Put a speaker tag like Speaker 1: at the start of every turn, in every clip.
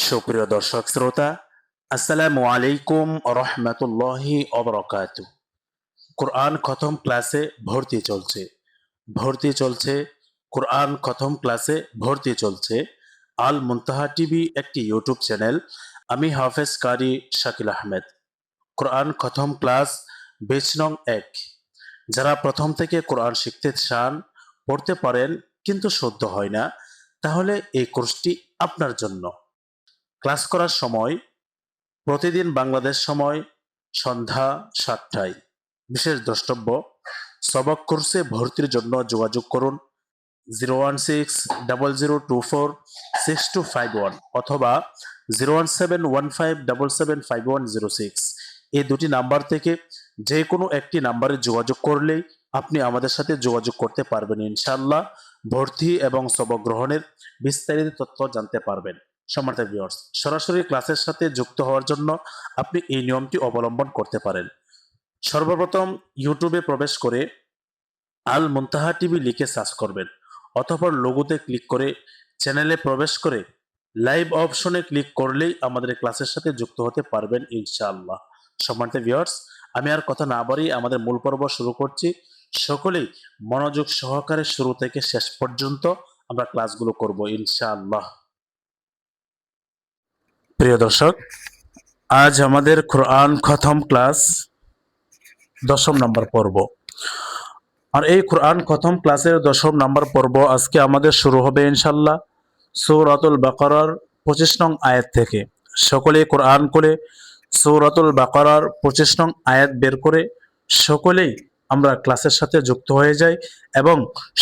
Speaker 1: সুপ্রিয় দর্শক শ্রোতা, আসসালামু আলাইকুম রহমতুল্লাহি অবরকাতু। কোরআন খতম ক্লাসে ভর্তি চলছে। কোরআন খতম ক্লাসে ভর্তি চলছে। আল মুনতাহা টিভি একটি ইউটিউব চ্যানেল। আমি হাফেজ কারি শাকিল আহমেদ। কোরআন খতম ক্লাস বেচ নং ১। যারা প্রথম থেকে কোরআন শিখতে চান, পড়তে পারেন কিন্তু শুদ্ধ হয় না, তাহলে এই কোর্সটি আপনার জন্য। ক্লাস করার সময় প্রতিদিন বাংলাদেশ সময় সন্ধ্যা ৭টায়। বিশেষ দ্রষ্টব্য, সবক কোর্সে ভর্তির জন্য যোগাযোগ করুন 01600246251 অথবা 01715775106। এই দুটি নাম্বার থেকে যে কোনো একটি নাম্বারে যোগাযোগ করলেই আপনি আমাদের সাথে যোগাযোগ করতে পারবেন। ইনশাআল্লাহ ভর্তি এবং সবক গ্রহণের বিস্তারিত তথ্য জানতে পারবেন। সম্মানিত ভিউয়ার্স, সরাসরি ক্লাসের সাথে যুক্ত হওয়ার জন্য আপনি এই নিয়মটি অবলম্বন করতে পারেন। সর্বপ্রথম ইউটিউবে প্রবেশ করে আল মুনতাহা টিভি লিখে সার্চ করবেন। অতঃপর লোগোতে ক্লিক করে চ্যানেলে প্রবেশ করে লাইভ অপশনে ক্লিক করলেই আমাদের ক্লাসের সাথে যুক্ত হতে পারবেন ইনশাআল্লাহ। সম্মানিত ভিউয়ার্স, আমি আর কথা না বাড়িয়ে আমাদের মূল পর্ব শুরু করছি। সকলেই মনোযোগ সহকারে শুরু থেকে শেষ পর্যন্ত আমরা ক্লাসগুলো করব ইনশাআল্লাহ। প্রিয় দর্শক, আজ আমাদের কোরআন খতম ক্লাস ১০ম নম্বর পর্ব। আর এই কোরআন খতম ক্লাসের ১০ম নম্বর পর্ব আজকে আমাদের শুরু হবে ইনশাআল্লাহ সূরাতুল বাকারার ২৫ নং আয়াত থেকে। সকলেই কোরআন করে সূরাতুল বাকারার ২৫ নং আয়াত বের করে সকলেই আমরা ক্লাসের সাথে যুক্ত হয়ে যাই এবং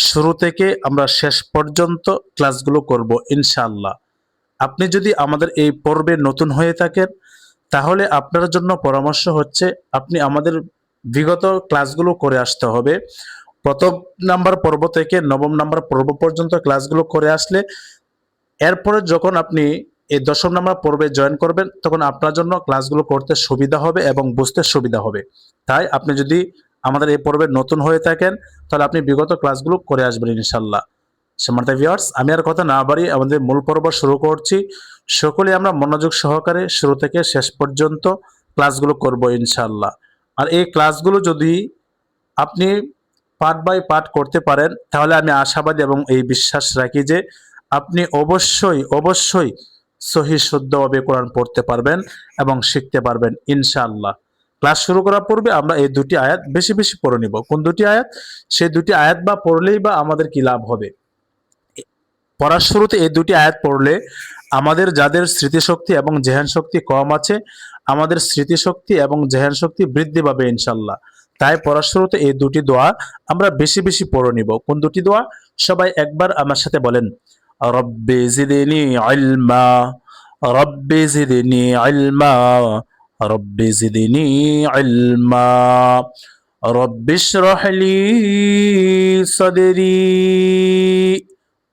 Speaker 1: শুরু থেকে আমরা শেষ পর্যন্ত ক্লাসগুলো করব ইনশাআল্লাহ। আপনি যদি আমাদের এই পর্বে নতুন হয়ে থাকেন, তাহলে আপনার জন্য পরামর্শ হচ্ছে আপনি আমাদের বিগত ক্লাসগুলো করে আসতে হবে। প্রথম নাম্বার পর্ব থেকে ৯ম নাম্বার পর্ব পর্যন্ত ক্লাসগুলো করে আসলে এরপরে যখন আপনি এই ১০ম নাম্বার পর্বে জয়েন করবেন, তখন আপনার জন্য ক্লাসগুলো করতে সুবিধা হবে এবং বুঝতে সুবিধা হবে। তাই আপনি যদি আমাদের এই পর্বে নতুন হয়ে থাকেন, তাহলে আপনি বিগত ক্লাসগুলো করে আসবেন ইনশাআল্লাহ। সম্মানিত ভিউয়ার্স, আমি আর কথা না বাড়িয়ে আমাদের মূল পর্ব শুরু করছি। সকলে আমরা মনোযোগ সহকারে শুরু থেকে শেষ পর্যন্ত ক্লাসগুলো করব ইনশাআল্লাহ। আর এই ক্লাসগুলো যদি আপনি পার্ট বাই পার্ট করতে পারেন, তাহলে আমি আশাবাদী এবং এই বিশ্বাস রাখি যে আপনি অবশ্যই সহি শুদ্ধভাবে কোরআন পড়তে পারবেন এবং শিখতে পারবেন ইনশাআল্লাহ। ক্লাস শুরু করার পূর্বে আমরা এই দুটি আয়াত বেশি বেশি পড়ে নিব। কোন দুটি আয়াত? সেই দুটি আয়াত বা পড়লেই বা আমাদের কি লাভ হবে? পড়ার শুরুতে এই দুটি আয়াত পড়লে আমাদের যাদের স্মৃতিশক্তি এবং জেহান শক্তি কম আছে, আমাদের স্মৃতিশক্তি এবং জেহান শক্তি বৃদ্ধি পাবে ইনশাআল্লাহ। তাই পড়ার শুরুতে এই দুটি দোয়া আমরা বেশি বেশি পড়ে নিব। কোন দুটি দোয়া? সবাই একবার আমার সাথে বলেন, রব্বি জিদনি ইলমা, রব্বি জিদনি ইলমা, রব্বি জিদনি ইলমা, রব্বি ইশরাহ লি সাদরি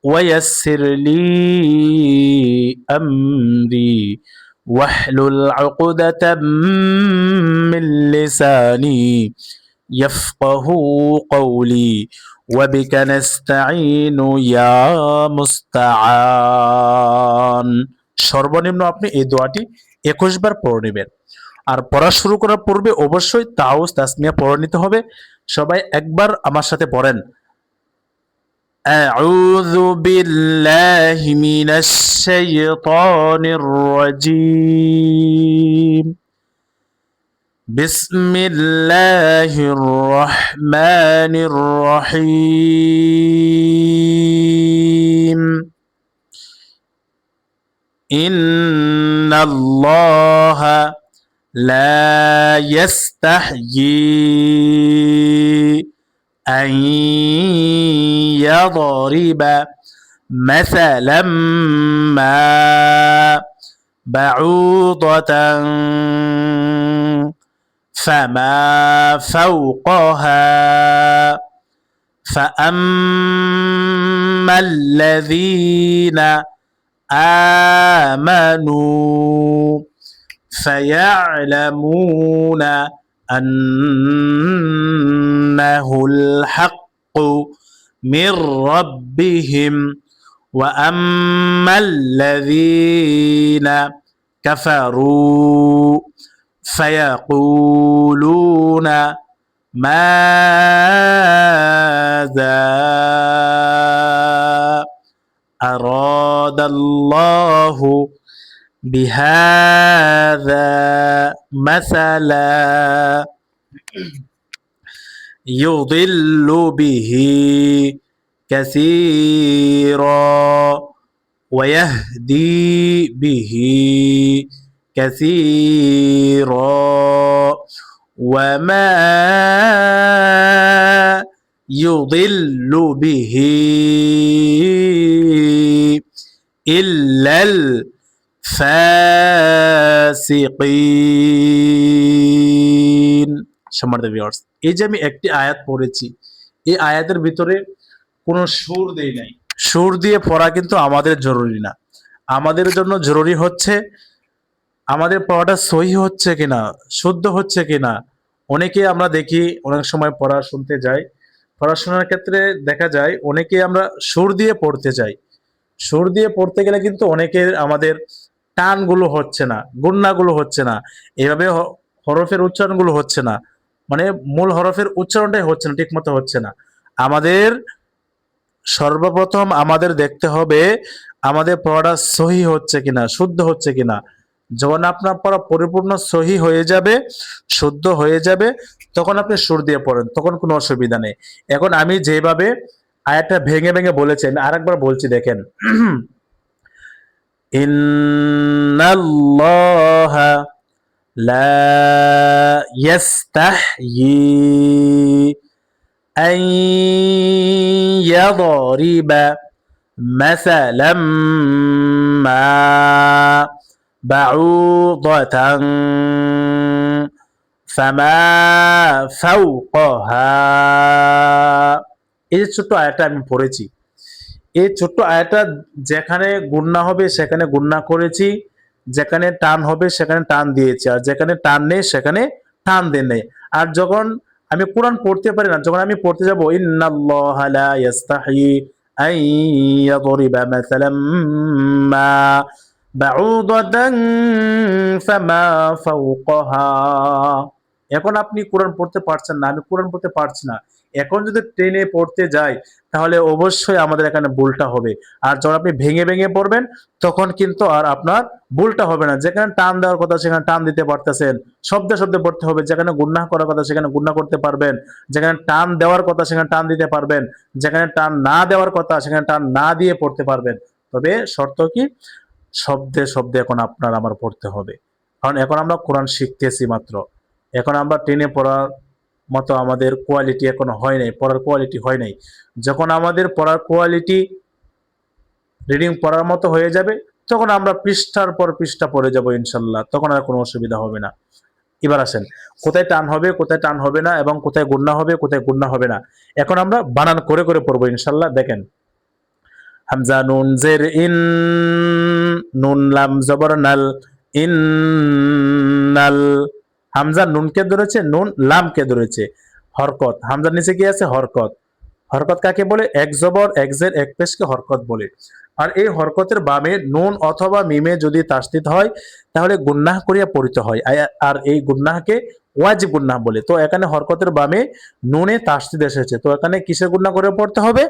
Speaker 1: ويسر لي أمري واحلل عقدة من لساني يفقه قولي وبك نستعين يا মুস্তাআন। সর্বনিম্ন আপনি এই দোয়াটি ২১ বার পড়ে নেবেন। আর পড়া শুরু করার পূর্বে অবশ্যই তাওস তাসমিয়া পড়ে নিতে হবে। সবাই একবার আমার সাথে পড়েন, أعوذ بالله من الشيطان الرجيم بسم الله الرحمن الرحيم إن الله لا يستحيي أن يضرب مثلا ما بعوضة فما فوقها فأما الذين آمنوا فيعلمون أنه الحق من ربهم وأما الذين كفروا فيقولون ماذا أراد الله بهذا مثلا يضل به كثيرا ويهدي به كثيرا وما يضل به إلا الفاسقين। সম্মানিত ভিউয়ার্স, এই যে আমি একটি আয়াত পড়েছি, এই আয়াতের ভিতরে কোনো সুর দেই নাই। সুর দিয়ে পড়া কিন্তু আমাদের জরুরি না। আমাদের জন্য জরুরি হচ্ছে আমাদের পড়াটা সহি হচ্ছে কিনা, শুদ্ধ হচ্ছে কিনা। অনেকে আমরা দেখি অনেক সময় পড়া শুনতে যাই, পড়াশোনার ক্ষেত্রে দেখা যায় অনেকে আমরা সুর দিয়ে পড়তে চাই। সুর দিয়ে পড়তে গেলে কিন্তু অনেকের আমাদের টানগুলো হচ্ছে না, গুন্নাগুলো হচ্ছে না, এভাবে হরফের উচ্চারণগুলো হচ্ছে না, মানে মূল হরফের উচ্চারণটাই হচ্ছে না, ঠিক মতো হচ্ছে না। আমাদের সর্বপ্রথম আমাদের দেখতে হবে আমাদের পড়াটা সহি হচ্ছে কিনা, শুদ্ধ হচ্ছে কিনা। যখন আপনার পড়া পরিপূর্ণ সহি হয়ে যাবে, শুদ্ধ হয়ে যাবে, তখন আপনি সুর দিয়ে পড়েন, তখন কোনো অসুবিধা নেই। এখন আমি যেভাবে আয়াতটা ভেঙে ভেঙে বলেছি, আমি আরেকবার বলছি দেখেন। ইন্নাল্লাহা লা ইয়াস্তাহয়ি আন ইয়াদরিবা মাসালাম মা বাউদাতান ফামা ফাওকাহা। এই যে ছোট্ট আয়াতটা আমি পড়েছি, এই ছোট্ট আয়াতটা যেখানে গুণনা হবে সেখানে গুণনা করেছি, যেখানে টান হবে সেখানে টান দিয়েছি, আর যেখানে টান নেই সেখানে টান দেন নেই। আর যখন আমি কোরআন পড়তে পারি না, যখন আমি পড়তে যাব ইন্নাল্লাহা লা ইয়াস্তাহি আন ইয়াদরিবা মাসালাম মা বাউদাতান ফামা ফাওকাহা। এখন আপনি কোরআন পড়তে পারছেন না, আমি কোরআন পড়তে পারছি না, এখন যদি ট্রেনে পড়তে যাই তাহলে অবশ্যই আমাদের এখানে ভুলটা হবে। আর যখন আপনি ভেঙে ভেঙে পড়বেন তখন কিন্তু আর আপনার ভুলটা হবে না। যেখানে টান দেওয়ার কথা সেখানে টান দিতে পারতেছেন, শব্দে শব্দে পড়তে হবে। যেখানে গুণনা করার কথা সেখানে গুণনা করতে পারবেন, যেখানে টান দেওয়ার কথা সেখানে টান দিতে পারবেন, যেখানে টান না দেওয়ার কথা সেখানে টান না দিয়ে পড়তে পারবেন। তবে শর্ত কি, শব্দে শব্দে এখন আপনার আমার পড়তে হবে। কারণ এখন আমরা কোরআন শিখতেছি মাত্র, এখন আমরা ট্রেনে পড়ার মতো আমাদের কোয়ালিটি এখনো হয় নাই, পড়ার কোয়ালিটি হয় নাই। যখন আমাদের পড়ার কোয়ালিটি রিডিং পড়ার মতো হয়ে যাবে তখন আমরা পৃষ্ঠার পর পৃষ্ঠা পড়ে যাব ইনশাল্লাহ, তখন আর কোনো অসুবিধা হবে না। এবার আসেন কোথায় টান হবে কোথায় টান হবে না এবং কোথায় গুণনা হবে কোথায় গুণনা হবে না, এখন আমরা বানান করে করে পড়বো ইনশাল্লাহ। দেখেন, হামজা নুন জের ইন, নুন লাম জবর নাল, ইন্নাল। হামজা নুনকে ধরেছে, নুন লামকে ধরেছে, হরকত। হামজার নিচে কি আছে? হরকত। হরকত কাকে বলে? এক জবর এক জের এক পেশকে হরকত বলে। আর এই হরকতের বামে নুন অথবা মিমে যদি তাসদিদ হয় তাহলে গুন্নাহ করিয়া পড়িতে হয়, আর এই গুন্নাহকে ওয়াজিব গুন্নাহ বলে। তো এখানে হরকতের বামে নুনে তাসদিদ এসেছে, তো এখানে কিসের গুন্নাহ করে পড়তে হবে?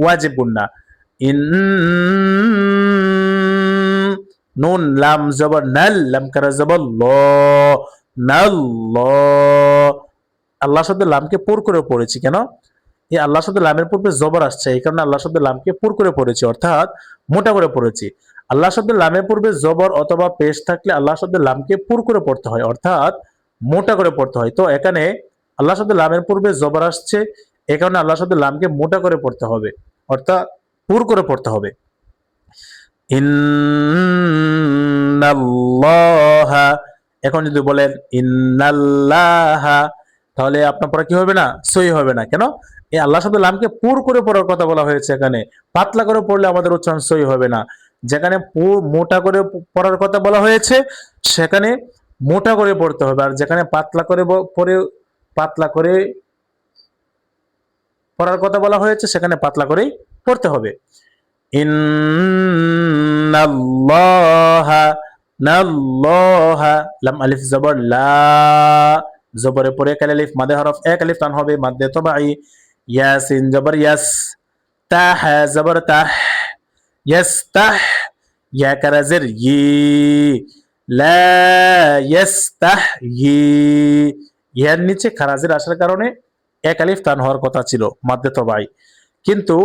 Speaker 1: ওয়াজিব গুন্নাহ। ইন, নুন লাম জবর নাল, লাম কারা জবর ল, নাল ল। আল্লাহ শব্দের লামকে পুর করে পড়েছি কেন? এই আল্লাহ শব্দের লামের পূর্বে জবর আসছে, এই কারণে আল্লাহ শব্দের লামকে পুর করে পড়েছি, অর্থাৎ মোটা করে পড়েছি। আল্লাহ শব্দের লামের পূর্বে জবর অথবা পেশ থাকলে আল্লাহ শব্দের লামকে পুর করে পড়তে হয়, অর্থাৎ মোটা করে পড়তে হয়। তো এখানে আল্লাহ শব্দের লামের পূর্বে জবর আসছে, এই কারণে আল্লাহ শব্দের লামকে মোটা করে পড়তে হবে, অর্থাৎ পুর করে পড়তে হবে। ইন্নাল্লাহা, এখন যদি বলেন ইন্নাল্লাহা তাহলে আপনার পড়া কি হবে না? সহি হবে না। কেন? এই আল্লাহ শব্দের লামকে পুর করে পড়ার কথা বলা হয়েছে, এখানে পাতলা করে পড়লে আমাদের উচ্চারণ সহি হবে না। যেখানে মোটা করে পড়ার কথা বলা হয়েছে সেখানে মোটা করে পড়তে হবে, আর যেখানে পাতলা করে পড়ে পাতলা করে পড়ার কথা বলা হয়েছে সেখানে পাতলা করেই পড়তে হবে। ইন্নাল্লাহা নাল্লাহা লাম আলিফ জবর লা জবরের পরে কাল আলিফ মাদে হরফ এক আলিফ টান হবে মাদ্দে তবাই ইয়াসিন জবর ইয়াস তাহ জবর তাহ ইয়াস্তাহ ইয়া কারাজের ই লা ইয়াস্তাহয়ি ইয়ার নিচে খারাজের আসার কারণে এক আলিফ টান হওয়ার কথা ছিল মাদ্দে তবাই কিন্তু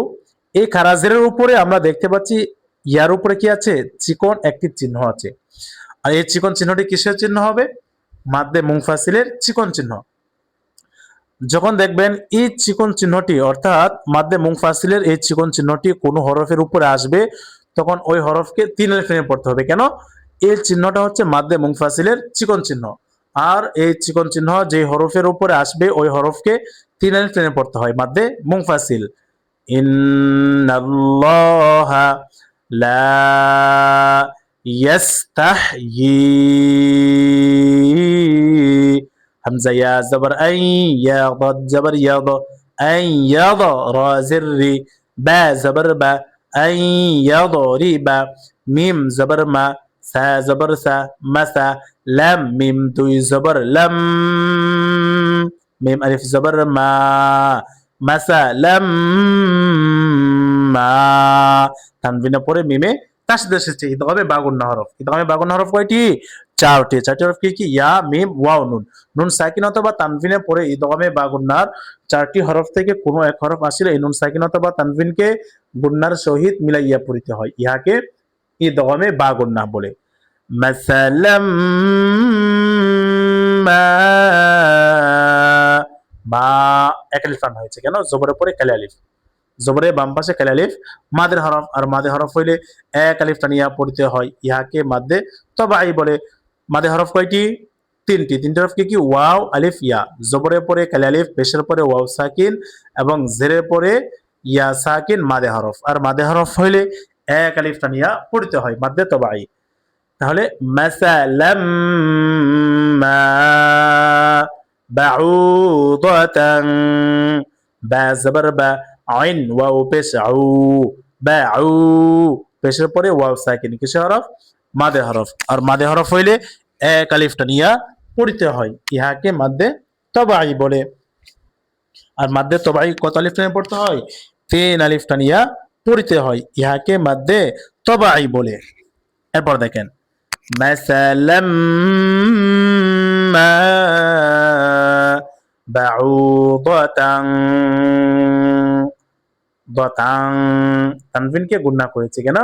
Speaker 1: এই খারাজের উপরে আমরা দেখতে পাচ্ছি ইয়ার উপরে কি আছে চিকন একটি চিহ্ন আছে আর এই চিকন চিহ্নটি কিসের চিহ্ন হবে মাদ্দে মুনফাসিলের চিকন চিহ্ন যখন দেখবেন এই চিকন চিহ্নটি অর্থাৎ মাদ্দে মুনফাসিলের এই চিকন চিহ্নটি কোনো হরফের উপরে আসবে তখন ওই হরফকে তিন আলিফ টেনে পড়তে হবে কেন এই চিহ্নটা হচ্ছে মাদ্দে মুনফাসিলের চিকন চিহ্ন আর এই চিকন চিহ্ন যে হরফের উপরে আসবে ওই হরফকে তিন আলিফ টেনে পড়তে হয় মাদ্দে মুনফাসিল ইন্নাল্লাহা লা ইয়াস্তাহয়ি হামজা ইয়া জবর আই ইয়া দাদ জবর ইয়া দ আই ইয়া দ রা জিররি বা জবর বা আই ইয়া দরিবা মিম জবর মা সা জবর সা মাসা লাম মিম দুই জবর লাম মিম আলিফ জবর মা মাসা লাম মা তানবিনের পরে মিমে তাসদীদ এসেছে ইদগামে বাগুন্না হরফ ইদগামে বাগুন্না হরফ কয়টি চারটি হরফ কি কি ইয়া মিম ওয়াও নুন নুন সাকিন অথবা তানবিনের পরে ইদগামে বাগুন্নার চারটি হরফ থেকে কোনো এক হরফ আসলে এই নুন সাকিন অথবা তানবিনকে গুন্নার সহিত মিলাইয়া পড়িতে হয় ইহাকে ইদগামে বাগুন্না বলে মাসালাম মা এক আলিফ টান হয়েছে কেন জবরের পরে কালি আলিফ জবরের বাম পাশে কালি আলিফ মাদের হরফ আর মাদে হরফ হইলে এক আলিফ টানিয়া পড়িতে হয় ইহাকে মাদ্দে তবাই বলে মাদে হরফ কয়টি তিনটি হরফ কি কি ওয়াও আলিফ ইয়া জবরের পরে কালি আলিফ পেশের পরে ওয়াও সাকিন এবং জেরের পরে ইয়া সাকিন মাদে হরফ আর মাদে হরফ হইলে এক আলিফ টানিয়া পড়িতে হয় মাদ্দে তবাই তাহলে মাসালাম মা বাউদাতান বা জবর বা আইন ওয়াও পেশ আউ বাউ পেশের পরে ওয়াও সাকিন কিসের হরফ মাদে হরফ আর মাদে হরফ হইলে এক আলিফ টানিয়া পড়িতে হয় ইহাকে মাদ্দে তবাই বলে আর মাদ্দে তবাই কত আলিফ টানিয়া পড়তে হয় তিন আলিফ টানিয়া পড়িতে হয় ইহাকে মাদ্দে তবাই বলে এরপর দেখেন মাসালাম মা বাউদাতান দতাং তানভিনকে গুণনা করেছে কেন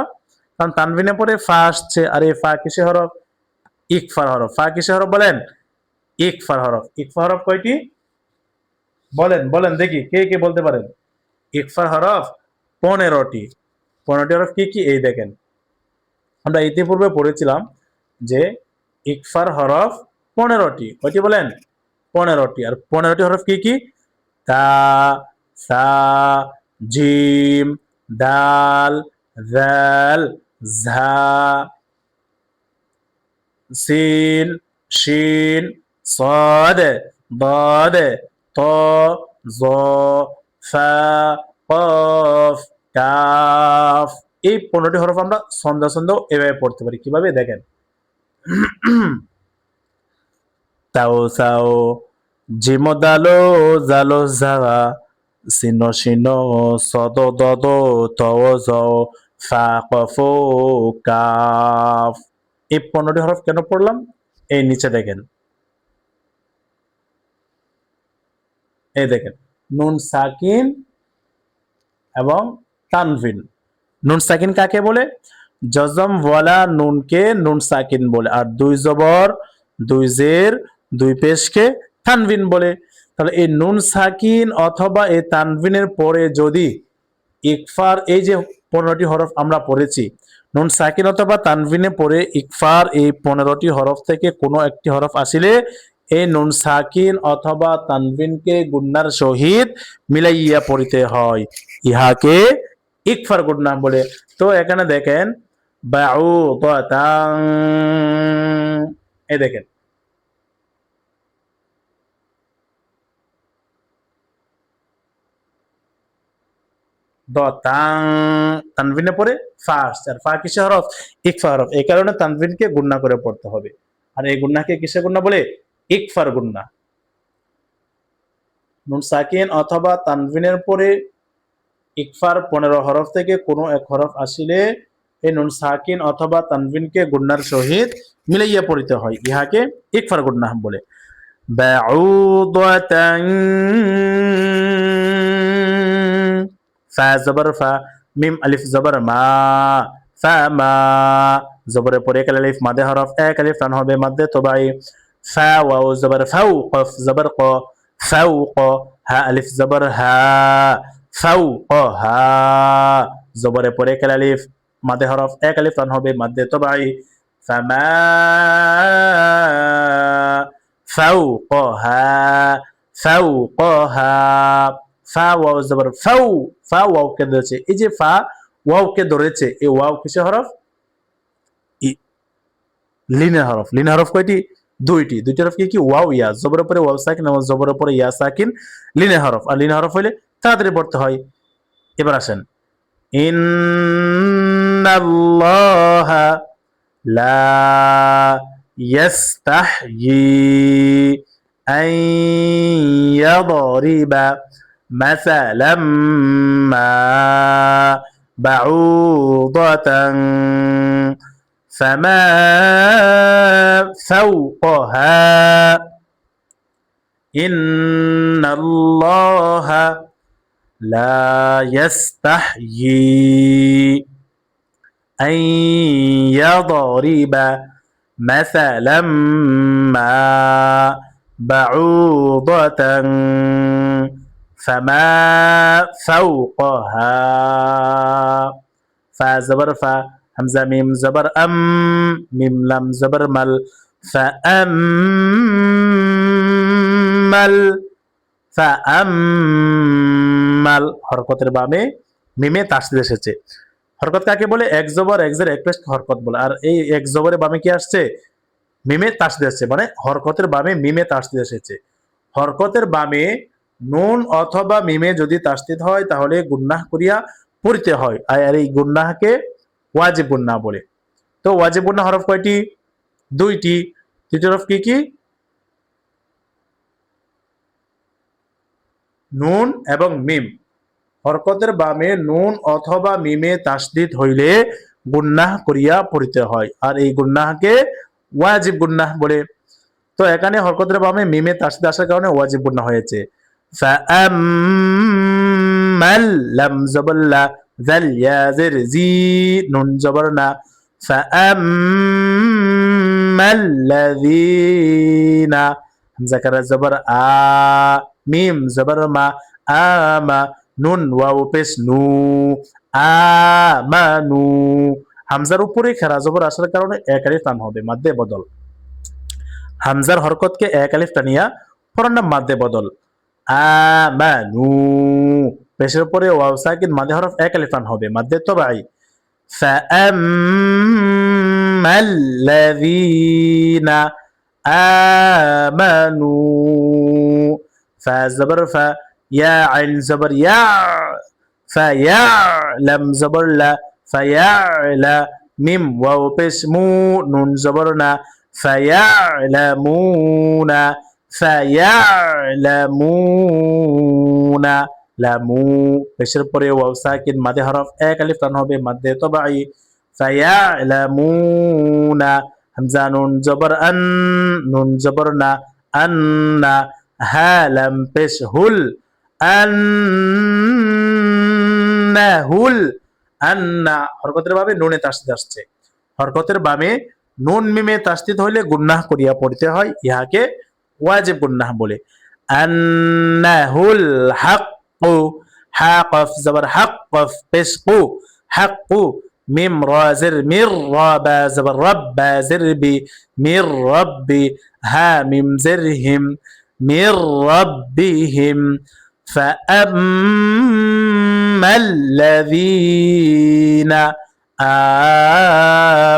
Speaker 1: কারণ তানভিনের পরে ফা আসছে আর এই ফা কিসে হরফ ইকফার হরফ ফা কিসে হরফ বলেন ইকফার হরফ ইকফার হরফ কয়টি বলেন বলেন দেখি কে কে বলতে পারেন ইকফার হরফ 15টি 15টি হরফ কি কি এই দেখেন আমরা ইতিপূর্বে পড়েছিলাম যে ইকফার হরফ 15টি কয়টি বলেন 15টি আর 15টি হরফ কি কি তা সা জিম দাল জাল ঝা সিন শিন صاد ضاد ط ظ ফা কফ কাফ এই 15টি হরফ আমরা ছন্দে ছন্দে এভাবে পড়তে পারি কিভাবে দেখেন তাও সাও জিম দালো জালো জাগা সিনো সিনো সদ দদ তও জ ফা কফ কাফ এই 15টি হরফ কেন পড়লাম এই নিচে দেখেন এই দেখেন নুন সাকিন এবং তানভিন নুন সাকিন কাকে বলে জজম ওয়ালা নুনকে নুন সাকিন বলে আর দুই জবর দুই জের দুই পেশকে তানভিন বলে তাহলে এই নুন সাকিন অথবা এই তানভিনের পরে যদি ইকফার এই যে 15টি হরফ আমরা পড়েছি নুন সাকিন অথবা তানভিনে পরে ইকফার এই 15টি হরফ থেকে কোনো একটি হরফ আসিলে এই নুন সাকিন অথবা তানভিনকে গুন্নার সহিত মিলাইয়া পড়িতে হয় ইহাকে ইকফার গুন্না বলে তো এখানে দেখেন বাউদাতান এই দেখেন দ তাং, তানভিনের পরে ফা আসছে, আর ফা কিসে হরফ? ইকফা হরফ। এই কারণে তানভিনকে গুণনা করে পড়তে হবে। আর এই গুণনাকে কিসে গুণনা বলে? ইকফার গুণনা। নুন সাকিন অথবা তানভিনের পরে ইকফার 15 হরফ থেকে কোনো এক হরফ আসিলে এই নুন সাকিন অথবা তানভিনকে গুণনার সহিত মিলাইয়া পড়িতে হয়, ইহাকে ইকফার গুণনা বলে। বাউদাতান, ফা জবর ফা, মিম আলিফ জবর মা, ফা মা, জবরের পরে এক আলিফ মাদে হরফ, এক আলিফ টান হবে মাদে তবাই। ফা ওয়াও জবর ফাউ, কফ জবর ক, ফাউ ক, হা আলিফ জবর হা, ফাউ ক হা, জবরের পরে এক আলিফ মাদে হরফ, এক আলিফ টান হবে মাদে তবাই। ফামা, ফাউ ক হা, ফাউ ক হা, ফা ওয়াও জবর ফাউ, ফা ওয়াও কে ধরেছে, এই যে ফা ওয়াও কে ধরেছে, এই ওয়াও কিসের হরফ? লিনের হরফ। লিনের হরফ কয়টি? দুইটি। দুইটি হরফ কি কি? ওয়াও ইয়া, জবরের উপরে ওয়াও সাকিন এবং জবরের উপরে ইয়া সাকিন, লিনের হরফ। আর লিনের হরফ হইলে তাড়াতাড়ি পড়তে হয়। এবার আসেন, ইন্নাল্লাহা লা ইয়াস্তাহয়ি আন ইয়াদরিবা মাসালাম মা বাউদাতান فما فوقها إن الله لا يستحيي أن يضرب مثلا ما بعوضة فما فوقها فزبر فا همزة ميم زبر ميم لام زبر مل فأمل فأمل হরকতের বামে মিমে তাসদীদ এসেছে। হরকত কাকে বলে? এক জবর এক জের এক পেশ হরকত বলে। আর এই এক জবরের বামে কি আসছে? মিমে তাসদীদ এসেছে, মানে হরকতের বামে মিমে তাসদীদ এসেছে। হরকতের বামে নুন অথবা মিমে যদি তাসদীদ হয় তাহলে গুন্নাহ করিয়া পড়তে হয়, আর এই গুন্নাহকে ওয়াজিব গুন্নাহ বলে। তো ওয়াজিব গুন্নাহ হরফ কয়টি? দুইটি। দুইটি হরফ কি কি? নুন এবং মিম। হরকতের বামে নুন অথবা মিমে তাসদীদ হইলে গুন্নাহ করিয়া পড়িতে হয়, আর এই গুন্নাহকে ওয়াজিব গুন্নাহ বলে। তো এখানে হরকতের বামে মিমে তাসদীদ আসার কারণে ওয়াজিব গুন্নাহ হয়েছে। ফাআম্মাল লাম জবর লা, যাল ইয়া জের জি, নুন জবর না, ফাআম্মাল্লাযীনা, হামজা কারা জবর আ, মিম জবর মা, আমা, নুন ওয়াও পেশ নু, আমানু, হামজার উপরে খেরা জবর আসার কারণে এক আলিফ টান হবে মাদ্দে বদল। হামজার হরকতকে এক আলিফ টানিয়া পড়ার নাম মাদ্দে বদল। আমানু, পেশের উপরে ওয়াও সাকিন মাদে হরফ এক আলিফ টান হবে মাদ্দে তবাই। ফাআম্মাল্লাযীনা আমানু, ফা জবর ফা, ইয়া আইন জবর ইয়া, ফায়ালাম জবর লা, ফায়ালা, মিম ওয়াও পেশ মু, নুন জবর না, ফায়ালামুনা, ফায়ালামুনা, লামু, পেশের পরে ওয়াও সাকিন মাদে হরফ এক আলিফ টান হবে মাদ্দে তবাই। ফায়ালামুনা, হামজা নুন জবর আন, নুন জবর না, আন্না, হা লাম পেশ হুল, আন্নাহুল, আন্না, হরকতের বামে নুনে তাসদীদ আসছে। হরকতের বামে নুন মিমে তাসদীদ হইলে গুন্নাহ করিয়া পড়তে হয়, ইহাকে ওয়াজিব গুন্নাহ বলে। আন্নাহুল হাক্কু, হা কফ জবর হক, কফ পেশ কু, হাক্কু, মিম রা জের মির, রা বা জবর রব, বা জের বি, মির রব্বি, হা মিম জের হিম, মির রব্বিহিম। فأما الذين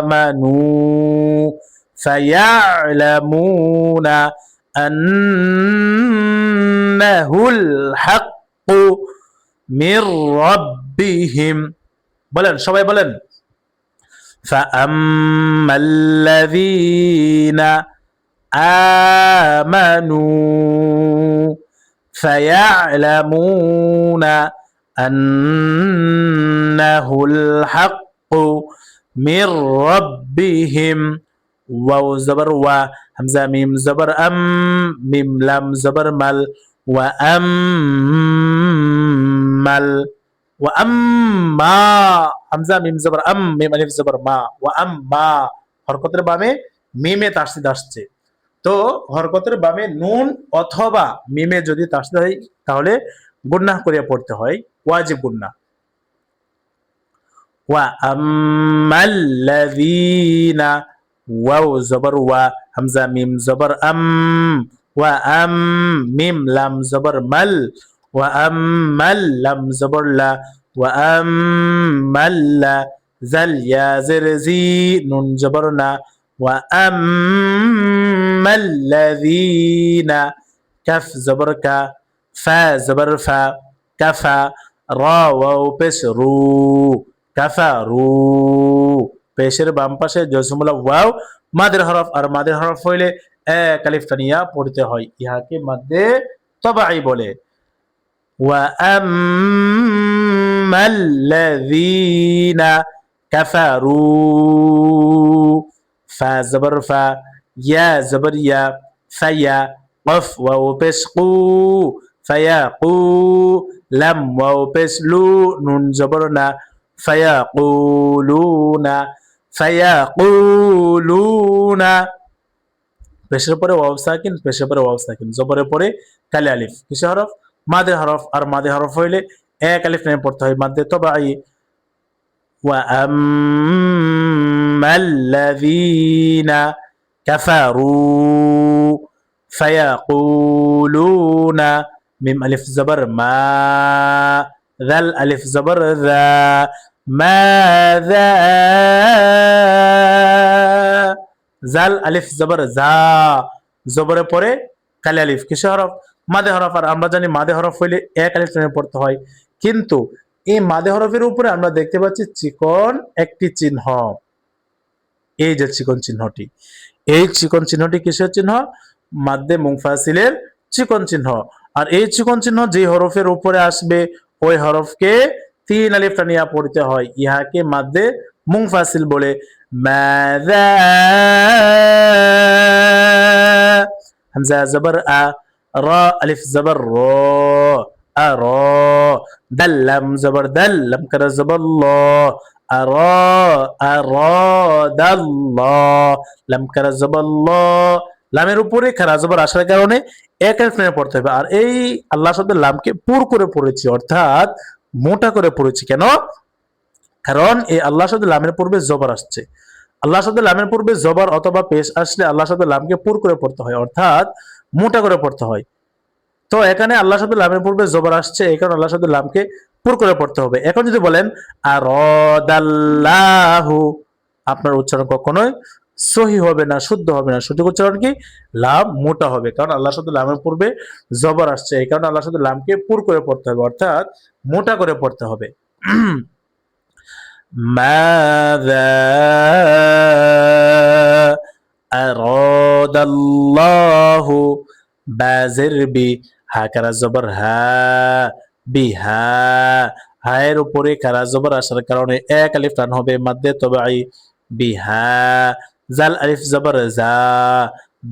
Speaker 1: آمنوا فيعلمون أنه الحق من رب রাব্বিহিম, বলেন সবাই বলেন। فأما الذين آمنوا فيعلمون أنه الحق من ربهم واو زبر و همزة ميم زبر أم ميم لام زبر مل وأمل ওয়াম্মা হামজা মিম জবর আম মিম আলিফ জবর মা ওয়াম্মা হরকতের বামে মিমে তাসদীদ আসছে, তো হরকতের বামে নুন অথবা মিমে যদি তাসদীদ হয় তাহলে গুন্নাহ করিয়া পড়তে হয়, ওয়াজিব গুন্নাহ। ওয়াম্মাল্লাযীনা ওয়াও জবর ওয়া হামজা মিম জবর আম ওয়াআম মিম লাম জবর মাল ওয়াআম্মাল লাম জবর লা ওয়াআম্মাল্লা জাল ইয়া জের জি নুন জবর না ওয়াআম্মাল্লাযীনা কাফ জবর কা ফা জবর ফা কাফা রা ওয়াও পেশ রু কাফারু, পেশের বাম পাশে জজমুলা ওয়াও মাদের হরফ, আর মাদের হরফ হইলে এক আলিফ টানিয়া পড়তে হয়, ইহাকে মাদ্দে তবাই বলে। وأما الذين كفروا فا زبر فا يا زبر يا فيا قف واو بس قو فيقو لم واو بس لو نون زبرنا فيقولون فيقولون পেশের পরে ওয়াও সাকিন, পেশের পরে ওয়াও সাকিন, জবরের পরে কালি আলিফ, কিসের হরফ? মাদের হরফ, আর মাদের হরফ হইলে এক আলিফ নিয়ে পড়তে হয় মাদ্দে তবাই। ওয়াআম্মাল্লাযীনা কাফারু ফায়াকুলুনা মিম আলিফ জবর মা যাল আলিফ জবর যা মাযা জাল আলিফ জবর যা, জবরের পরে কালি আলিফ, কিসের হরফ? মাদে হরফ, আর আমরা জানি মাদে হরফ হইলে এক আলিফ টেনে পড়তে হয়, কিন্তু এই মাদে হরফের উপরে আমরা দেখতে পাচ্ছি চিকন একটি চিহ্ন, এই যে চিকন চিহ্নটি, এই চিকন চিহ্নটি কিসের চিহ্ন? মাদ্দে মুনফাসিলের চিকন চিহ্ন, আর এই চিকন চিহ্ন যে হরফের উপরে আসবে ওই হরফকে তিন আলিফ টানিয়া পড়তে হয়, ইহাকে মাদ্দে মুনফাসিল বলে। মাযা হামজা জবর আ রা আলিফ জবর র আর দাল লাম জবর দাল লাম কারা জবর ল আর আরাদাল্লাহ লাম কারা জবর ল, লামের উপরে খারা জবর আসার কারণে এক আলিফ টেনে পড়তে হবে, আর এই আল্লাহ শব্দের লামকে পুর করে পড়েছি, অর্থাৎ মোটা করে পড়েছি। কেন? কারণ এই আল্লাহ শব্দের লামের পূর্বে জবর আসছে, আল্লাহ শব্দের লামের পূর্বে জবর অথবা পেশ আসলে আল্লাহ শব্দের লামকে পুর করে পড়তে হয়, অর্থাৎ মোটা করে পড়তে হয়। তো এখানে আল্লাহ শব্দের লামের পূর্বে জবর আসছে, এই কারণে আল্লাহ শব্দের লামকে পুর করে পড়তে হবে। এখন যদি বলেন আরাদাল্লাহু, আপনার উচ্চারণ কখনোই সহি হবে না, শুদ্ধ হবে না। সঠিক উচ্চারণ কি? লাম মোটা হবে, কারণ আল্লাহ শব্দের লামের পূর্বে জবর আসছে, এই কারণে আল্লাহ শব্দের লামকে পুর করে পড়তে হবে, অর্থাৎ মোটা করে পড়তে হবে। মাযা আরাদাল্লাহু বাজির বি হা কারা জবর হা বিহা, হায়ের উপরে কারা জবর আসার কারণে এক আলিফ টান হবে মাদ্দে তবাই বিহা, জাল আলিফ জবর যা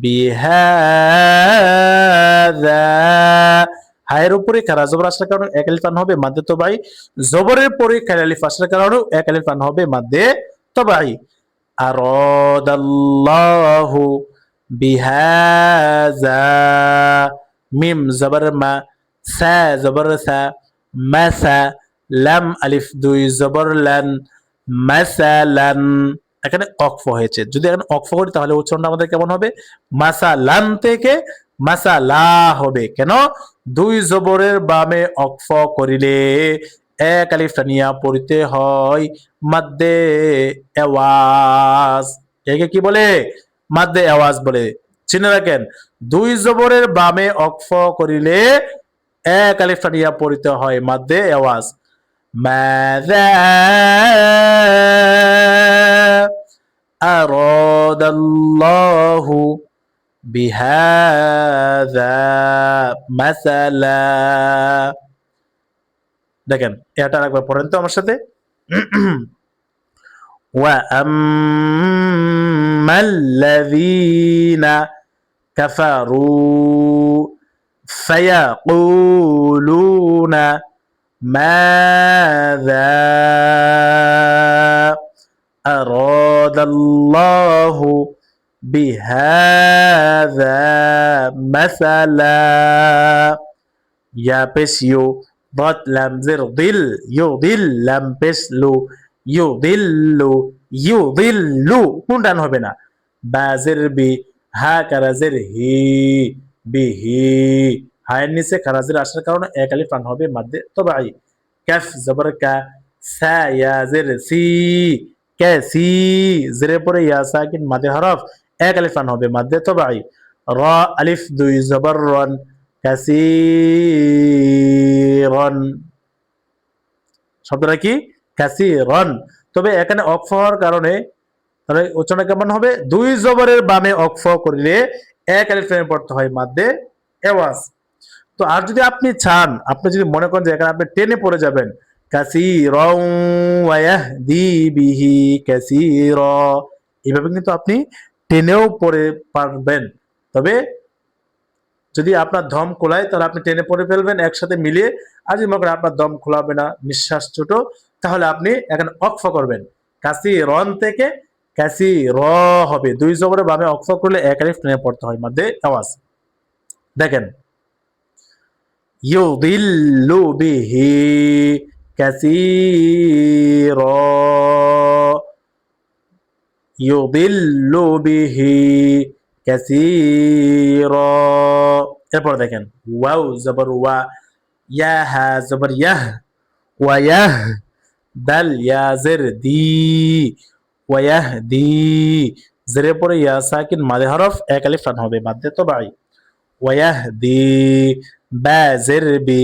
Speaker 1: বিহাযা, হায়ের উপরে কারা জবর আসার কারণে এক আলিফ টান হবে মাদ্দে তবাই, জবরের পরে কারা আলিফ আসার কারণে এক আলিফ টান হবে মাদ্দে তবাই। আরাদাল্লাহু বিহাযা মিম জবর মা সা জবর সা মাসা লাম আলিফ দুই জবর লান মাসালান, এখানে অক্ফ হয়েছে, যদি এখানে অক্ফ করি তাহলে উচ্চারণটা আমাদের কেমন হবে? মাসালান থেকে মাসালা হবে। কেন? দুই জবরের বামে অক্ফ করিলে এক আলিফ টানিয়া পড়িতে হয় মাদ্দে আওয়াজ, একে কি বলে? মাদ্দে আওয়াজ বলে। চিনে রাখেন, দুই জবরের বামে অক্ফ করিলে এক আলিফ টানিয়া পড়িতে হয় মাদ্দে আওয়াজ। ماذا أراد الله بهذا مثلا দেখেন এটা একবার পড়েন তো আমার সাথে وأما الذين كفروا فيقولون ماذا أراد الله بهذا مثلا يا بسيو ضد لم زر ضل يضل لم بسلو يضل يضل কোনটান হবে না বাজের বি হা কারাজের হি বিহি হায়ের নিচে কারাজের আসার কারণে এক আলিফ টান হবে মাদ্দে তবাই কাফ জবর কা সা ইয়া জের সি কাসি জেরে পরে ইয়া সাকিন মাদে হরফ এক আলিফ টান হবে মাদ্দে তবাই র আলিফ দুই জবর রন কাসিরন শব্দটা কি কাসিরন তবে এখানে অক্ফ হওয়ার কারণে তাহলে উচ্চারণ কেমন হবে দুই জবরের বামে অক্ফ করলে এক আলিফ টেনে পড়তে হয় মাদ্দে এওয়াজ তো আর যদি আপনি চান আপনি যদি মনে করেন যে এখানে আপনি টেনে পড়ে যাবেন কাসিরন ওয়া ইয়াহদি বিহি কাসিরা এইভাবে কিন্তু আপনি টেনেও পড়ে পারবেন তবে যদি আপনার দম খোলায় তাহলে আপনি টেনে পড়ে ফেলবেন একসাথে মিলিয়ে আর যদি মনে করেন আপনার দম খোলাবে না নিঃশ্বাস ছোট তাহলে আপনি এখানে অক্ফ করবেন কাসিরন থেকে কাসি র হবে দুই জবরে বামে অক্ফ করলে এক আলিফ টেনে পড়তে হয় মধ্যে আওয়াজ দেখেন ইউদিল্লু বিহি কাসীরা ইউদিল্লু বিহি কাসীরা এরপর দেখেন ওয়াও জবর ওয়া ইয়া হা জবর ইয়াহ ওয়া ইয়াহ দাল ইয়া জের দি ওয়া ইয়াহদি জেরে পরে ইয়া সাকিন মাদে হরফ এক আলিফ টান হবে মাদ্দে তবাই ওয়া ইয়াহদি বা জের বি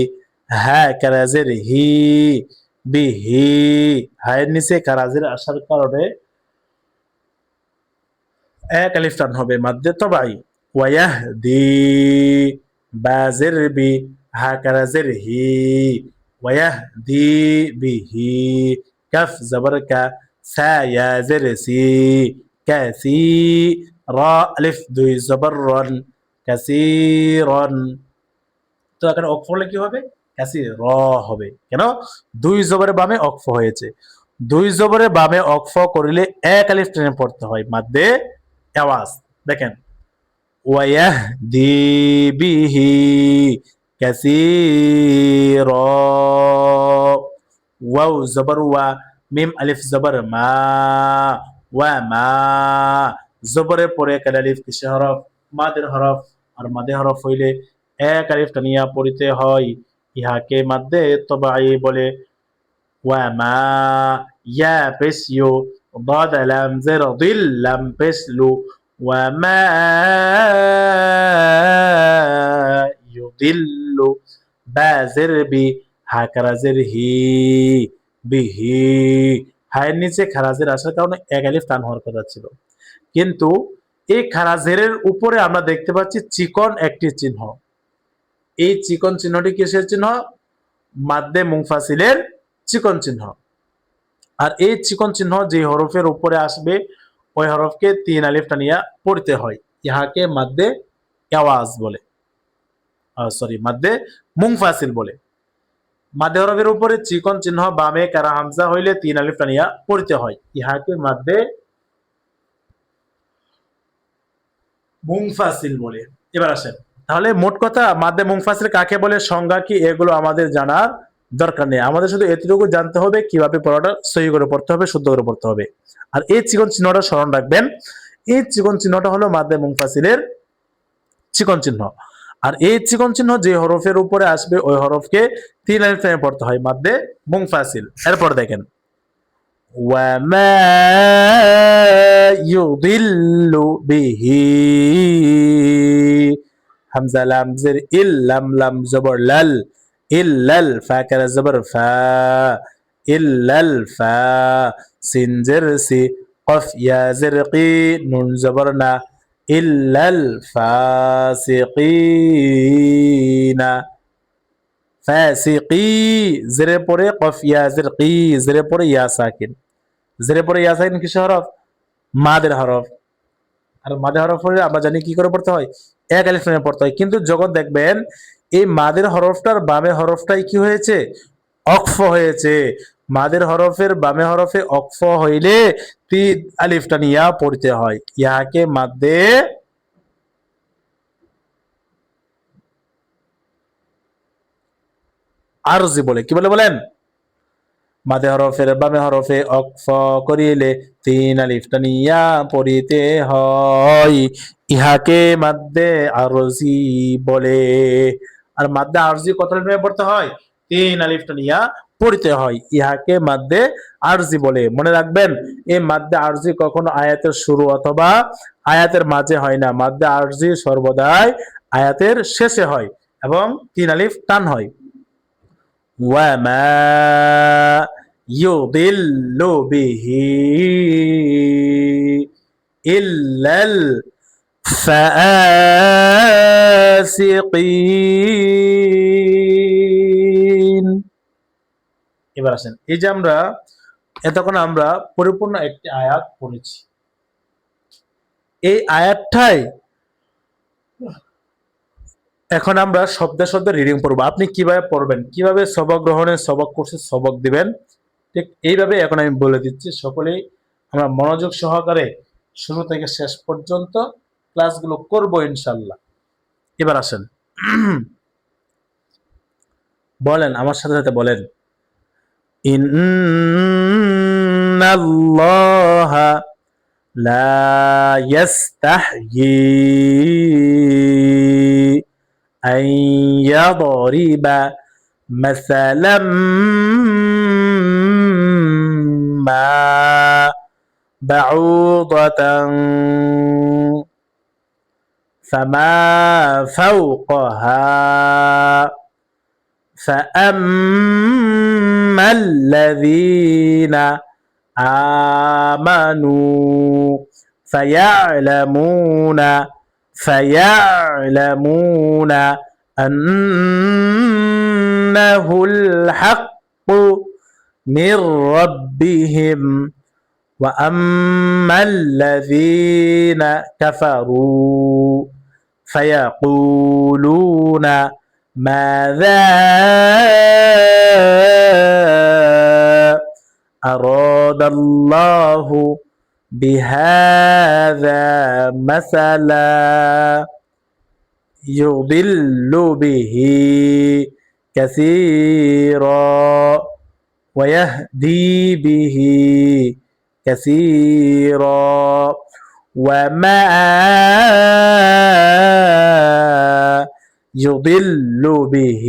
Speaker 1: হা কারা জের হি বিহি হায়ের নিচে কারা জের আসার কারণে এক আলিফ টান হবে মাদ্দে তবাই ওয়া ইয়াহদি বা জের বি হা কারা জের হি ওয়া ইয়াহদি বিহি কাফ জবর কা সা ইয়া জের সি কাসি রা আলিফ দুই জবর রন কাসিরন তো এখানে অক্ফ হলে কি হবে কাসি র হবে কেন দুই জবরের বামে অক্ফ হয়েছে দুই জবরের বামে অক্ফ করিলে এক আলিফ টেনে পড়তে হয় মাদ্দে আওয়াজ দেখেন ওয়াহদি বিহি কাসীরা ওয়াও জবর ওয়া মিম আলিফ জবর মা ওয়া মা জবরের পরে এক আলিফ কিসের হরফ মাদের হরফ আর মাদে হরফ হইলে এক আলিফ টানিয়া পড়িতে হয় ইহাকে মাদ্দে তবাই বলে ওয়া মা ইয়া পেশিও ضاد لام زر ضل لام পেশলু ওয়া মা ইউদিল্লু বা জের বি হা কারাজের হি বিহি হায়ের নিচে খারাজের আসার কারণে এক আলিফ টান হওয়ার কথা ছিল কিন্তু এই খারাজের উপরে আমরা দেখতে পাচ্ছি চিকন একটি চিহ্ন এই চিকন চিহ্নটি কিসের চিহ্ন মাদ্দে মুনফাসিলের চিকন চিহ্ন আর এই চিকন চিহ্ন যে হরফের উপরে আসবে ওই হরফকে তিন আলিফ টানিয়া পড়তে হয় ইহাকে মাদ্দে আওয়াজ বলে সরি মাদ্দে মুনফাসিল বলে মাদ্দে হরফের উপরে চিকন চিহ্ন বামে কারা হামজা হইলে তিন আলিফ টানিয়া পড়তে হয় ইহাকে মাদ্দে মুনফাসিল বলে এবার আসেন তাহলে মোট কথা মাদ্দে মুনফাসিল কাকে বলে সংজ্ঞা কি এগুলো আমাদের জানার দরকার নেই আমাদের শুধু এতটুকু জানতে হবে কিভাবে পড়াটা সহি করে পড়তে হবে শুদ্ধ করে পড়তে হবে আর এই চিকন চিহ্নটা স্মরণ রাখবেন এই চিকন চিহ্নটা হলো মাদ্দে মুনফাসিলের চিকন চিহ্ন আর এই চিকন চিহ্ন যে হরফের উপরে আসবে ওই হরফকে তিন আলিফ টেনে পড়তে হয় মাদ্দে মুনফাসিল এরপর দেখেন ওয়ামা ইউদিল্লু বিহি হামজা লাম জের ইল লাম লাম জবর লাল ইল্লাল ফা কারা জবর ফা ইল্লাল ফা, সিন জের সি, কফ ইয়া জের কি, নুন জবর না, ইল্লাল ফাসিকিনা, ফাসিকি, জেরে পরে কফ ইয়া জের কি, জেরে পরে ইয়া সাকিন, জেরে পরে ইয়া সাকিন কিসের হরফ? মাদের হরফ। আর মাদের হরফ হলে আমরা জানি কি করে পড়তে হয়, এক আলিফ লামে পড়তে হয়। কিন্তু যখন দেখবেন এই মাদের হরফটার বামে হরফটাই কি হয়েছে, অক্ফ হয়েছে, মাদের হরফের বামে হরফে অক্ফ হইলে তিন আলিফটা নিয়া পড়তে হয়। ইহাকে মাদ্দে আরজি বলে। কি বলে বলেন? মাদে হরফের বামে হরফে অক্ফ করিলে তিন আলিফটা নিয়া পড়িতে হয়, ইহাকে মাদ্দে আরজি বলে। আর মাদ্দে আরজি কত আলিফ পড়তে হয়? তিন আলিফটা নিয়া পড়িতে হয়, ইহাকে মাদ্দে আরজি বলে। মনে রাখবেন, এই মাদ্দে আরজি কখনো আয়াতের শুরু অথবা আয়াতের মাঝে হয় না। মাদ্দে আরজি সর্বদাই আয়াতের শেষে হয় এবং তিন আলিফ টান হয়। وما يضل به إلا الفاسقين। এবার আসেন, এই যে আমরা এতক্ষণ আমরা পরিপূর্ণ একটি আয়াত পড়েছি, এই আয়াতটাই এখন আমরা শব্দে শব্দে রিডিং পড়বো। আপনি কিভাবে পড়বেন, কিভাবে সবক গ্রহণের সবক কোর্সে সবক দিবেন, ঠিক এইভাবে এখন আমি বলে দিচ্ছি। সকলেই আমরা মনোযোগ সহকারে শুরু থেকে শেষ পর্যন্ত ক্লাসগুলো করব ইনশাল্লাহ। এবার আসেন, বলেন আমার সাথে সাথে বলেন, ইন্নাল্লাহা লা ইয়াস্তাহয়ি আন ইয়াদরিবা মাসালাম মা বাউদাতান ফামা ফাওকাহা فأما الذين آمنوا فيعلمون أنه الحق من ربهم وأما الذين كفروا فيقولون ماذا أراد الله بهذا مثلا يضل به كثيرا ويهدي به كثيرا وما يضل به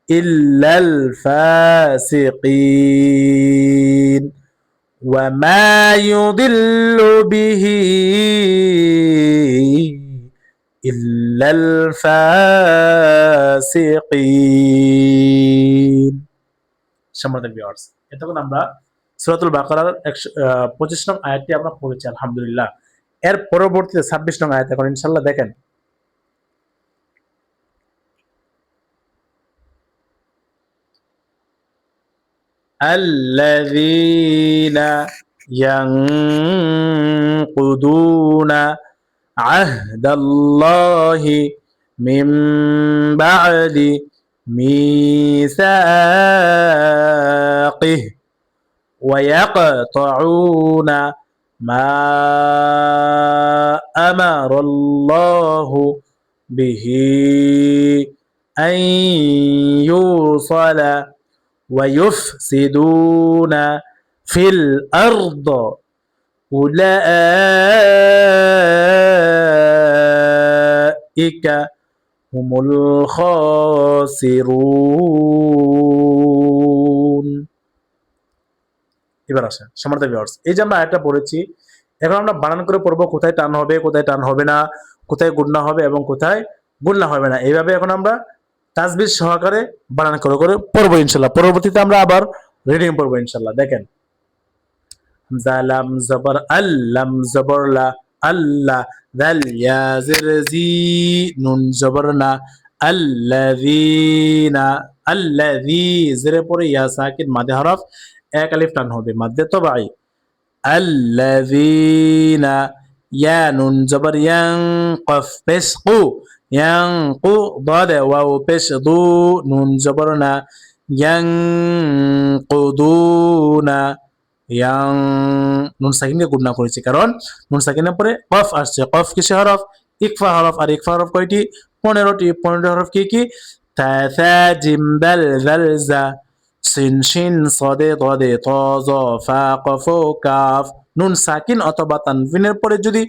Speaker 1: إلا الفاسقين وما يضل به إلا الفاسقين। সম্মানিত ভিউয়ার্স, এতক্ষণ আমরা সূরাতুল বাকারার 25 নং আয়াতটি আমরা পড়েছি আলহামদুলিল্লাহ। এর পরবর্তীতে 26 নং আয়াত এখন ইনশাআল্লাহ দেখেন। الذين ينقضون عهد الله من بعد ميثاقه ويقطعون ما أمر الله به أن يوصل ويفسدون في الأرض أولئك هم الخاسرون। এবার আসেন সম্মানিত ভিউয়ার্স, এই যে আমরা আয়াতটা পড়েছি, এখন আমরা বানান করে পড়বো, কোথায় টান হবে কোথায় টান হবে না, কোথায় গুণনা হবে এবং কোথায় গুণনা হবে না, এইভাবে এখন আমরা তাসবিহ সহকারে বানান করে করে পড়বো ইনশাল্লাহ। পরবর্তীতে আমরা আবার রিডিং পড়বো ইনশাল্লাহ। দেখেন, জালাম জবর আল্লাম জবর লা আল্লাহ, দাল ইয়া জির জি, নুন জবর না, আল্লাযীনা, আল্লাযী জেরে পরে ইয়া সাকিন মাদে হরফ, এক আলিফ টান হবে মাদে তবাই, আল্লাযীনা, ইয়া নুন জবর ইয়াং, কফ পেশ কু, ইয়াং কু, দাদ ওয়াও পেশ দু, নুন জবর না, ইয়াং কুদুনা, ইয়াং, নুন সাকিনকে গুণনা করেছি কারণ নুন সাকিনের পরে কফ আসছে। কফ কিসে হরফ? ইকফা হরফ। আর ইকফা হরফ কয়টি? 15টি। 15টি হরফ কি কি? তা সা জিম দাল জাল জা, সিন শিন সদে দদে ত জ ফা কফ কাফ। নুন সাকিন অথবা তানভিনের পরে যদি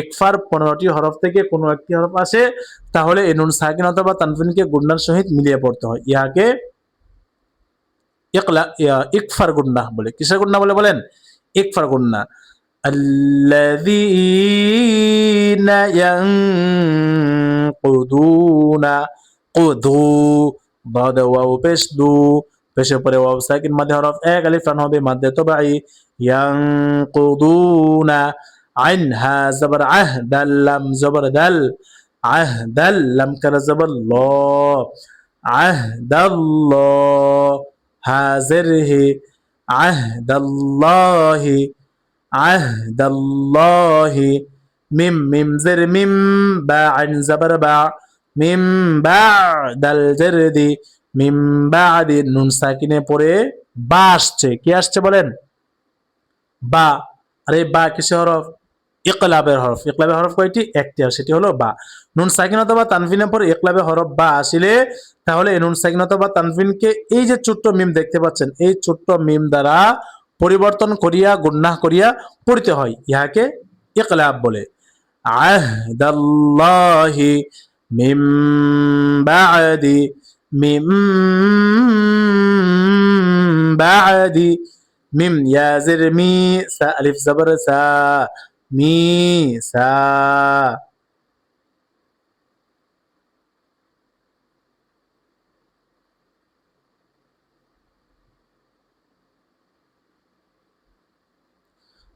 Speaker 1: ইকফার 15টি হরফ থেকে কোনো একটি হরফ আসে, তাহলে এই নুন সাকিন অথবা তানভিনকে গুণনার সহিত মিলিয়ে পড়তে হয়। ইহাকে ইকফার গুন্না বলে। কিসের গুন্না বলে বলেন? ইকফার গুন্না। আল্লাযীনা ইয়ানকুদুনা, কুদু, বাদ ওয়াও পেশ দু, পেশের পরে ওয়াও সাকিন মাদে হরফ, এক আলিফ টান হবে মাদে তবাই, ইয়ানকুদুনা, আইন হা জবর আহ, দাল লাম জবর দাল, আহ দাল লাম কারা জবর ল, আহ দাল্লাহ, হাজিরহি, আহদাল্লাহি, আহদাল্লাহি, মিম মিম জের মিম, বা আইন জবর বা, মিম বা, দাল জের দি, মিম বাদি, নুন সাকিনে পড়ে বা আসছে। কি আসছে বলেন? বা। আর এই বা কিসের হরফ? ইকলাবের হরফ। ইকলাবের হরফ কয়টি? একটি, আর সেটি হলো বা। নুন সাকিন অথবা তানভিনের পর ইকলাবের হরফ বা আসিলে, তাহলে এই নুন সাকিন অথবা তানভিনকে এই যে ছোট্ট মিম দেখতে পাচ্ছেন, এই ছোট্ট মিম দ্বারা পরিবর্তন করিয়া গুন্নাহ করিয়া পড়তে হয়। ইহাকে ইকলাব বলে। আহদাল্লাহি মিম বাদি, মিম বাদি, মিম ইয়া জির মি, সা আলিফ জবর সা, মি সা।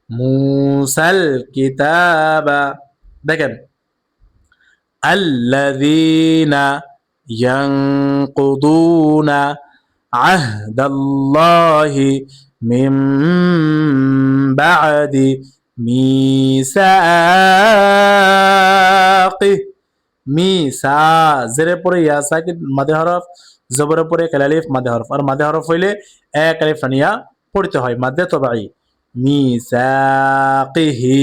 Speaker 1: মুসাল কিতাবা, দেখেন, আল্লাযীনা ইয়ানকুদুনা আহদাল্লাহি মিন বাদি মিসাকি, মিসা জেরে পরে ইয়া সাকিন মাদে হরফ, জবরের পরে কাল আলিফ মাদে হরফ। আর মাদে হরফ হইলে এক আলিফ টানিয়া পড়তে হয় মাদে তবাই, মিসাকিহি।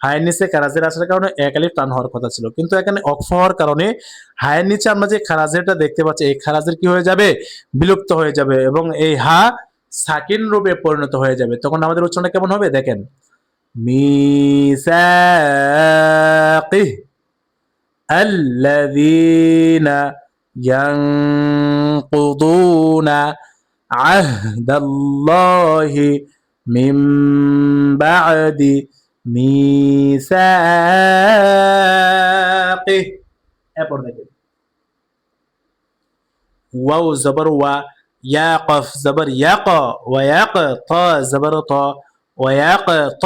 Speaker 1: হায়ের নিচে খারাজের আসার কারণে এক আলিফ টান হওয়ার কথা ছিল, কিন্তু এখানে অক্ফ হওয়ার কারণে হায়ের নিচে আমরা যে খারাজেরটা দেখতে পাচ্ছি, এই খারাজের কি হয়ে যাবে? বিলুপ্ত হয়ে যাবে এবং এই হা সাকিন রূপে পরিণত হয়ে যাবে। তখন আমাদের উচ্চারণটা কেমন হবে? দেখেন, মিসাকিহ, আল্লাযীনা ইয়ানকুদুনা আহদাল্লাহি মিন বাদি মিসাকিহ। এরপর দেখেন, ওয়াও জবর ওয়া, ইয়া কফ জবর ইয়াক, ওয়ায়াক, ত জবর ত, ওয়ায়াক ত,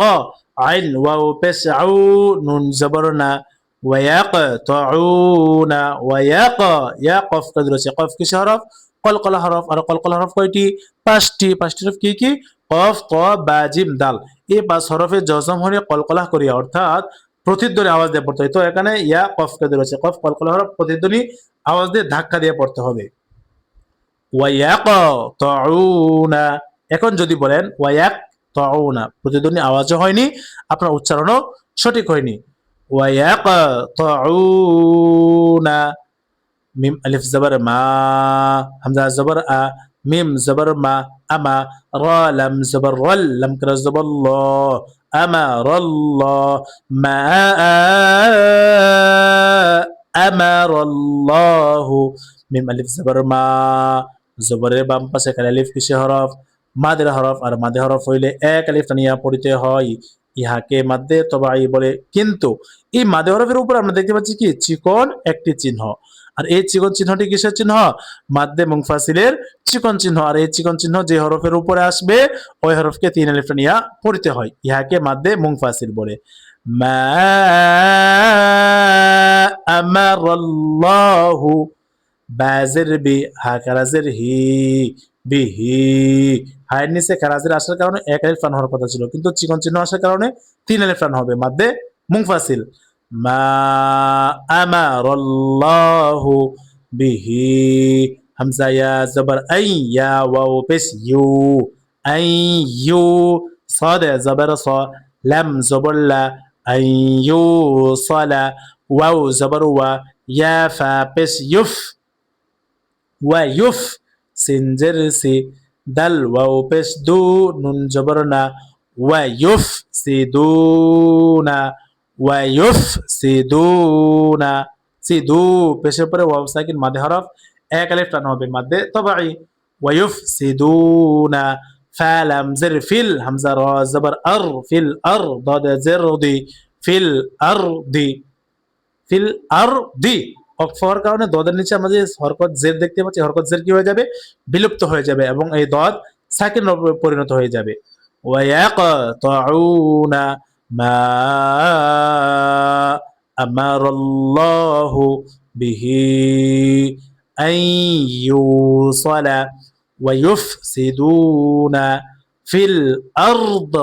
Speaker 1: আইন ওয়াও পেশ আউ, নুন জবর না, ওয়ায়াক তাউনা, ওয়ায়াক, ইয়া কফ কাদ রয়েছে। কফ কিসের হরফ? কলকলা হরফ। আর কলকলা হরফ কয়টি? 5টি। 5টি হরফ কি কি? কফ, ত, বা, জিম, দাল। এই 5 হরফে জজম হয়ে কলকলা করিয়া, অর্থাৎ প্রতিধ্বনি আওয়াজ দিয়ে পড়তে হয়। তো এখানে ইয়া কফ কাদ রয়েছে। কফ কলকলা হরফ, প্রতিধ্বনি আওয়াজ দিয়ে ধাক্কা দিয়ে পড়তে হবে। ওয়ায়াকতাউনা, এখন যদি বলেন ওয়ায়াকতাউনা, প্রতিধ্বনি আওয়াজও হয়নি, আপনার উচ্চারণও সঠিক হয়নি। ওয়ায়াকতাউনা, মিম আলিফ জবর মা, হামজা জবর আ, মিম জবর মা, আমা, রা লাম জবর রল, লাম কারা জবর ল, আমারাল্লাহ, মা আমারাল্লাহু, মিম আলিফ জবর মা, জবরের বাম পাশে কাল আলিফ কিসের হরফ? মাদের হরফ। আর মাদে হরফ হইলে এক আলিফ টানিয়া পড়িতে হয়, ইহাকে মাদে তবাই বলে। কিন্তু এই মাদে হরফের উপর আমরা দেখতে পাচ্ছি কি? চিকন একটি চিহ্ন। আর এই চিকন চিহ্নটি কিসের চিহ্ন? মাদ্দে মুনফাসিলের চিকন চিহ্ন। আর এই চিকন চিহ্ন যে হরফের উপরে আসবে ওই হরফকে 3 আলিফ টানিয়া পড়তে হয়, ইহাকে মাদ্দে মুনফাসিল বলে। মা আমারাল্লাহু, বাজের বি, হা কারাজের হি, বিহি। হায়ের নিচে কারাজের আসার কারণে 1 আলিফ টান হওয়ার কথা ছিল, কিন্তু চিকন চিহ্ন আসার কারণে 3 আলিফ টান হবে, মাদ্দে মুনফাসিল। মা আমারাল্লাহু বিহি, হামজা ইয়া জবর আই, ইয়া ওয়াও পেশ ইউ, আই ইউ, صاد زبر صا، لم زبر لا، أن يوصل، واو زبر وا، يا فا পেশ يف، ويف، سنجر سي، دل واو পেশ دو، নুন জবর না، ويفسدون، ويفسدون، সিদু পেশের পরে ওয়াও সাকিন মাদে হরফ 1 আলিফ টান হবে, মাদে তবাই। ويفسدون، فلم زر فيل، همزه را زبر ار، فيل ار، ضاد زر دي، ফিল আরদি, ফিল আরদি। অক্ফ হওয়ার কারণে দদের নিচে আমরা যে হরকত জের দেখতে পাচ্ছি, হরকত জের কি হয়ে যাবে? বিলুপ্ত হয়ে যাবে এবং এই দদ সাকিন পরিণত হয়ে যাবে। ওয়ায়াকতাউনা মা আমারাল্লাহু বিহি আন ইউসালা ওয়ায়ুফসিদুনা ফিল আরদ,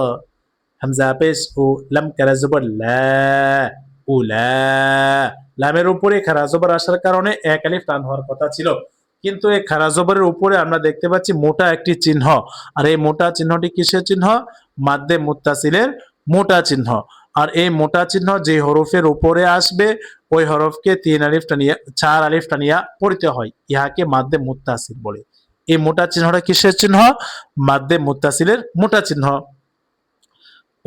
Speaker 1: হামজা পেশ ও, লাম কারা জবর লা, উলা। লামের উপরে খারা জবর আসার কারণে 1 আলিফ টান হওয়ার কথা ছিল, কিন্তু এই খারা জবরের উপরে আমরা দেখতে পাচ্ছি মোটা একটি চিহ্ন। আর এই মোটা চিহ্নটি কিসের চিহ্ন? মাদ্দে মুত্তাসিলের মোটা চিহ্ন। আর এই মোটা চিহ্ন যে হরফের উপরে আসবে ওই হরফকে 3 আলিফ টানিয়া 4 আলিফ টানিয়া পড়তে হয়, ইহাকে মাদ্দে মুত্তাসিল বলে। এই মোটা চিহ্নটা কিসের চিহ্ন? মাদ্দে মুত্তাসিলের মোটা চিহ্ন।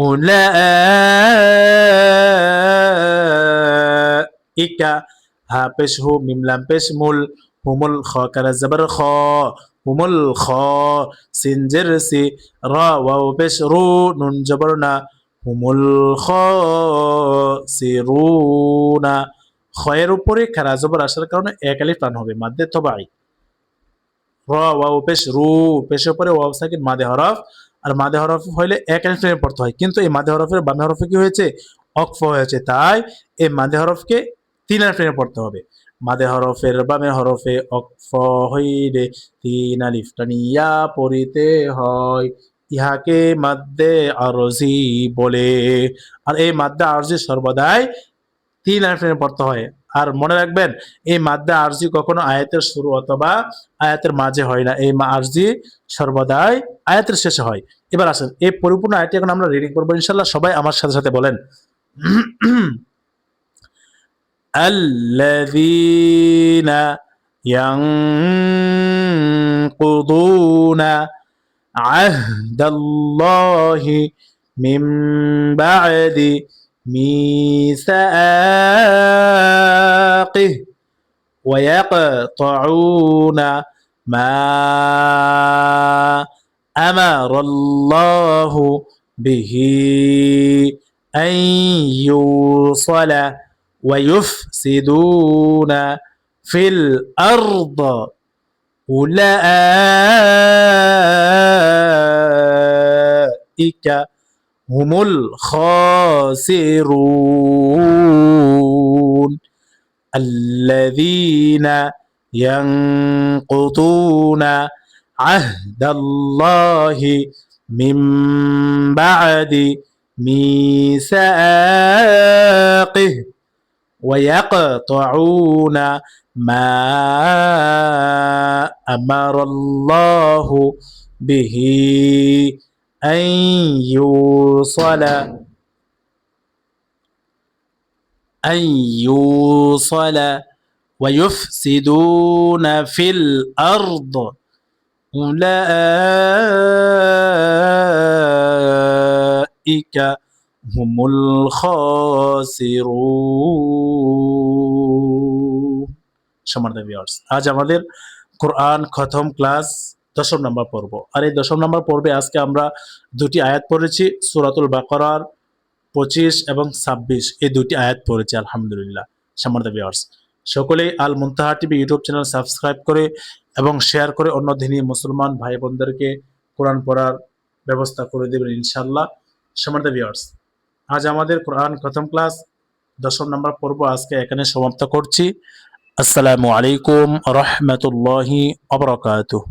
Speaker 1: উলাইকা, হা পেশ হু, মিম লাম পেশ মুল, হুমুল খ কারা জবর খ, হুমুল খ, সিন জের সি, রা ওয়াও পেশ রু, নুন জবর না, হুমুল খ সিরুনা। খয়ের উপরে খারা জবর আসার কারণে 1 আলিফ টান হবে, মাদ্দে তবাই। রা ওয়াও পেশ রু, পেশের পরে ওয়াও সাকিন মাদে হরফ, আর মাদে হরফ হইলে 1 আলিফ টেনে পড়তে হয়, কিন্তু এই মাদে হরফের বামে হরফে কি হয়েছে? অক্ফ হয়েছে, তাই এই মাদে হরফকে 3 আলিফ টেনে পড়তে হবে। মাদে হরফের বামে হরফে অক্ফ হইলে 3 আলিফ টানিয়া পড়িতে হয়, ইহাকে মাদ্দে আরজি বলে। আর এই মাদ্দে আরজি সর্বদাই 3 আলিফ টেনে পড়তে হয়। আর মনে রাখবেন, এই মাদ্দে আরজি কখনো আয়াতের শুরু অথবা আয়াতের মাঝে হয় না, এই আরজি সর্বদাই আয়াতের শেষে হয়। এবার আসেন এই পরিপূর্ণ আয়াতটি এখন আমরা রিডিং করবো ইনশাআল্লাহ। সবাই আমার সাথে সাথে বলেন। আল্লাযীনা ইয়ানকুদুনা আহদাল্লাহি মিন বা'দি ميثاقه ويقطعون ما أمر الله به أن يوصل ويفسدون في الأرض أولئك هم الخاسرون الذين ينقضون عهد الله من بعد ميثاقه ويقطعون ما أمر الله به أن يوصل ويفسدون في الأرض أولئك هم الخاسرون। সম্মানিত ভিউয়ার্স, আজ আমাদের কোরআন খতম ক্লাস 10 নম্বর পর্ব। আর এই 10 নম্বর পর্বে আজকে আমরা দুটি আয়াত পড়েছি, সূরাতুল বাকারার 25 এবং 26, এই দুটি আয়াত পড়েছি আলহামদুলিল্লাহ। সম্মানিত ভিউয়ার্স, সকলেই আল মুনতাহা টিভি ইউটিউব চ্যানেল সাবস্ক্রাইব করে এবং শেয়ার করে অন্য দিনী মুসলমান ভাই বোনদেরকে কোরআন পড়ার ব্যবস্থা করে দেবেন ইনশাআল্লাহ। সম্মানিত ভিউয়ার্স, আজ আমাদের কোরআন খতম ক্লাস 10 নম্বর পর্ব আজকে এখানে সমাপ্ত করছি। আসসালামু আলাইকুম ওয়া রাহমাতুল্লাহি ওয়া বারাকাতুহু।